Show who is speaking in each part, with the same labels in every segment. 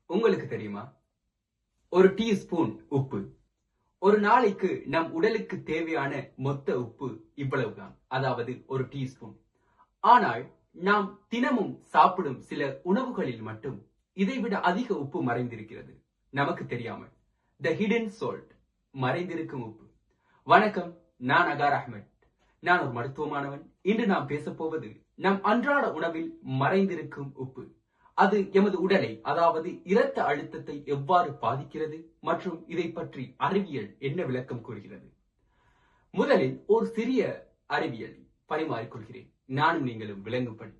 Speaker 1: உங்களுக்கு தெரியுமா, ஒரு டீஸ்பூன் உப்பு ஒரு நாளைக்கு நம் உடலுக்கு தேவையான மொத்த உப்பு இவ்வளவுதான், அதாவது ஒரு டீஸ்பூன். ஆனால் நாம் தினமும் சாப்பிடும் சில உணவுகளில் மட்டும் இதைவிட அதிக உப்பு மறைந்திருக்கிறது, நமக்கு தெரியாமல். த ஹிடன் சால்ட், மறைந்திருக்கும் உப்பு. வணக்கம், நான் அகார் அஹ்மத். நான் ஒரு மருத்துவ மாணவன். இன்று நாம் பேசப்போவது நம் அன்றாட உணவில் மறைந்திருக்கும் உப்பு. அது எமது உடலை, அதாவது இரத்த அழுத்தத்தை எவ்வாறு பாதிக்கிறது மற்றும் இதை பற்றி அறிவியல் என்ன விளக்கம் கூறுகிறது. முதலில் ஒரு சிறிய அறிவியல் பரிமாறிக்கொள்கிறேன், நானும் நீங்களும் விளங்கும்படி.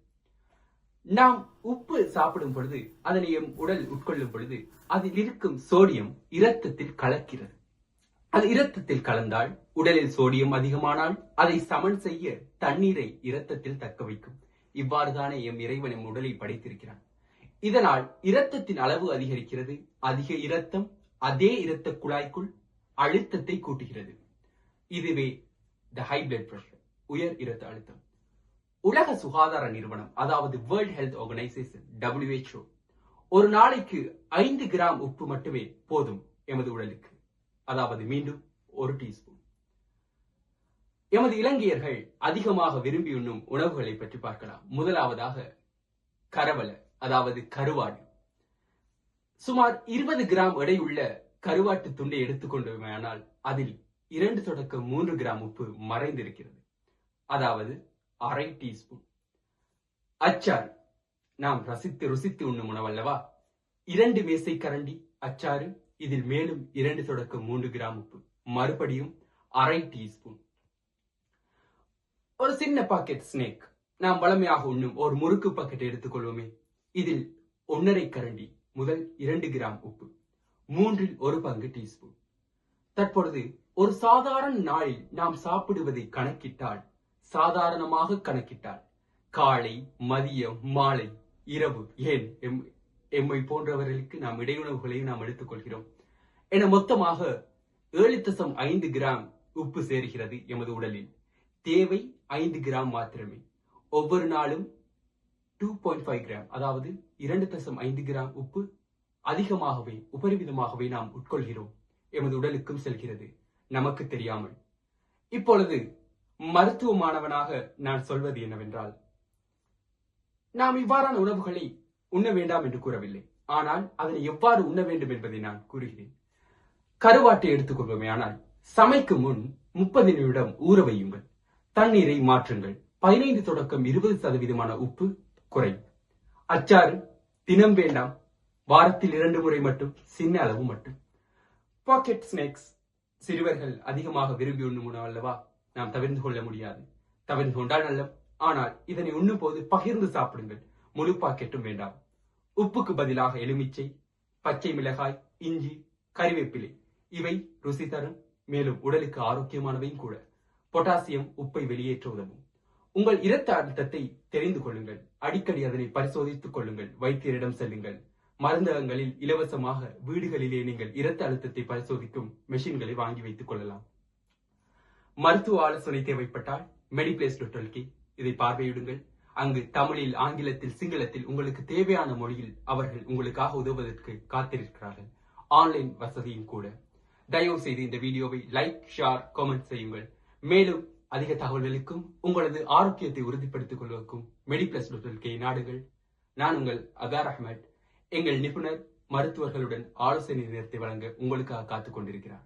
Speaker 1: நாம் உப்பு சாப்பிடும் பொழுது, அதனை எம் உடல் உட்கொள்ளும் பொழுது, அதில் இருக்கும் சோடியம் இரத்தத்தில் கலக்கிறது. அது இரத்தத்தில் கலந்தால், உடலில் சோடியம் அதிகமானால் அதை சமன் செய்ய தண்ணீரை இரத்தத்தில் தக்க வைக்கும். இவ்வாறுதானே எம் இறைவன் எம் உடலை படைத்திருக்கிறான். இதனால் இரத்தத்தின் அளவு அதிகரிக்கிறது. அதிக இரத்தம் அதே இரத்த குழாய்க்குள் அழுத்தத்தை கூட்டுகிறது. இதுவே த ஹை பிளட் பிரஷர், உயர் இரத்த அழுத்தம். உலக சுகாதார நிறுவனம், அதாவது வேர்ல்ட் ஹெல்த் ஆர்கனைசேஷன் WHO, ஒரு நாளைக்கு 5 கிராம் உப்பு மட்டுமே போதும் எமது உடலுக்கு, அதாவது மீண்டும் ஒரு டீஸ்பூன். எமது இலங்கையர்கள் அதிகமாக விரும்பி உண்ணும் உணவுகளை பற்றி பார்க்கலாம். முதலாவதாக கரவல, அதாவது கருவாடு. சுமார் 20 கிராம் எடையுள்ள கருவாட்டு துண்டை எடுத்துக்கொண்டோமானால் அதில் 2 தொடக்கம் 3 கிராம் உப்பு மறைந்திருக்கிறது, அதாவது அரை டீஸ்பூன். அச்சாறு, நாம் ருசித்து உண்ணும் உணவல்லவா. 2 மேசை கரண்டி அச்சாறு, இதில் மேலும் 2 தொடக்கம் 3 கிராம் உப்பு, மறுபடியும் அரை டீஸ்பூன். ஒரு சின்ன பாக்கெட் ஸ்னேக், நாம் வளமையாக உண்ணும் ஒரு முறுக்கு பாக்கெட் எடுத்துக்கொள்வோமே, இதில் 1.5 கரண்டி முதல் 2 கிராம் உப்பு, 1/3 பங்கு டீஸ்பூன். தற்பொழுது ஒரு சாதாரண நாளில் நாம் சாப்பிடுவதை கணக்கிட்டால், சாதாரணமாக கணக்கிட்டால், காலை, மதியம், மாலை, இரவு, ஏன் எம்மை போன்றவர்களுக்கு நாம் இடையுணவுகளையும் நாம் எடுத்துக்கொள்கிறோம் என மொத்தமாக 7.5 கிராம் உப்பு சேருகிறது எமது உடலில். தேவை 5 கிராம் மாத்திரமே. ஒவ்வொரு நாளும் 2.5 கிராம், அதாவது 2.5 கிராம் உப்பு அதிகமாகவே, உபரிவிதமாகவே நாம் உட்கொள்கிறோம். எமது உடலுக்கும் செல்கிறது, நமக்கு தெரியாமல். இப்பொழுது மருத்துவ மாணவனாக நான் சொல்வது என்னவென்றால், நாம் இவ்வாறான உணவுகளை உண்ண வேண்டாம் என்று கூறவில்லை, ஆனால் அதனை எவ்வாறு உண்ண வேண்டும் என்பதை நான் கூறுகிறேன். கருவாட்டை எடுத்துக்கொள்வோமே, ஆனால் சமைக்கும் முன் 30 நிமிடம் ஊற வையுங்கள். தண்ணீரை மாற்றுங்கள். 15 தொடக்கம் 20% உப்பு குறை. அச்சாறு தினம் வேண்டாம், வாரத்தில் 2 முறை மட்டும், சின்ன அளவு மட்டும். பாக்கெட் ஸ்நாக்ஸ் சிறுவர்கள் அதிகமாக விரும்பி உண்ணும் உணவு அல்லவா, நாம் தவிர்த்து கொள்ள முடியாது. தவிர்த்து கொண்டால் நல்லம், ஆனால் இதனை உண்ணும் போது பகிர்ந்து சாப்பிடுங்கள். முழு பாக்கெட்டும் வேண்டாம். உப்புக்கு பதிலாக எலுமிச்சை, பச்சை மிளகாய், இஞ்சி, கறிவேப்பிலை, இவை ருசி தரும், மேலும் உடலுக்கு ஆரோக்கியமானவையும் கூட. பொட்டாசியம் உப்பை வெளியேற்ற உதவும். உங்கள் இரத்த அழுத்தத்தை தெரிந்து கொள்ளுங்கள். அடிக்கடி அதனை பரிசோதித்துக் கொள்ளுங்கள். வைத்தியரிடம் செல்லுங்கள். மருந்தகங்களில் இலவசமாக வீடுகளிலே நீங்கள் இரத்த அழுத்தத்தை பரிசோதிக்கும் மெஷின்களை வாங்கி வைத்துக் கொள்ளலாம். மருத்துவ ஆலோசனை தேவைப்பட்டால் mediplex.lk இதை பார்வையிடுங்கள். அங்கு தமிழில், ஆங்கிலத்தில், சிங்களத்தில் உங்களுக்கு தேவையான மொழியில் அவர்கள் உங்களுக்காக உதவுவதற்கு காத்திருக்கிறார்கள். ஆன்லைன் வசதியும் கூட. தயவு செய்து இந்த வீடியோவை லைக், ஷேர், கமெண்ட் செய்யுங்கள். மேலும் அதிக தகவல்களுக்கும் உங்களது ஆரோக்கியத்தை உறுதிப்படுத்திக் கொள்வதற்கும் mediplex.lk நாடுங்கள். நான் உங்கள் அகார் அஹ்மத். எங்கள் நிபுணர் மருத்துவர்களுடன் ஆலோசனை நேரத்தை வழங்க உங்களுக்காக காத்துக் கொண்டிருக்கிறார்.